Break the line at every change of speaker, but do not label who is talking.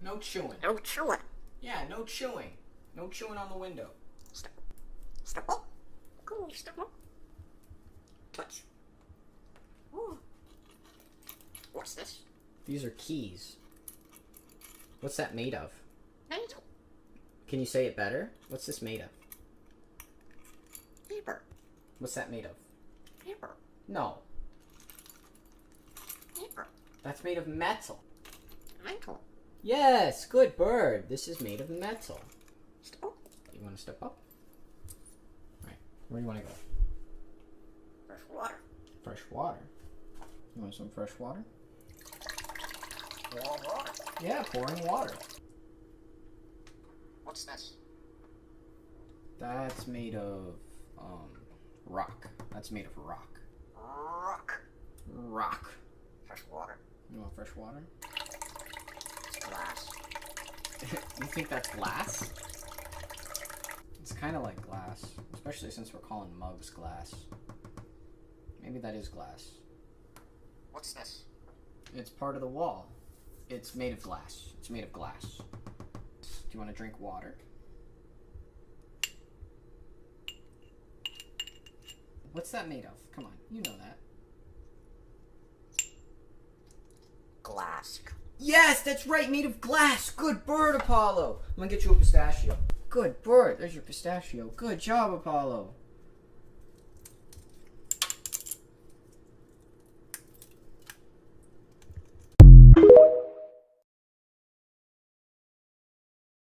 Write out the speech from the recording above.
No chewing.
No chewing.
Yeah, no chewing. No chewing on the window.
Step. Step up. Go, step up. Touch. Ooh. What's this?
These are keys. What's that made of?
Metal.
Can you say it better? What's this made of?
Paper.
What's that made of?
Paper.
No.
Paper.
That's made of metal.
Metal.
Yes, good bird. This is made of metal.
Step up.
You want to step up? Alright, where do you want to go?
Fresh water.
Fresh water. You want some fresh water?
Warm water.
Yeah, pouring water.
What's this?
That's made of, rock. That's made of rock.
Rock.
Rock.
Fresh water.
You want fresh water?
It's glass.
You think that's glass? It's kind of like glass, especially since we're calling mugs glass. Maybe that is glass.
What's this?
It's part of the wall. It's made of glass. It's made of glass. Do you want to drink water? What's that made of? Come on, you know that.
Glass.
Yes, that's right, made of glass. Good bird, Apollo. I'm gonna get you a pistachio. Good bird. There's your pistachio. Good job, Apollo.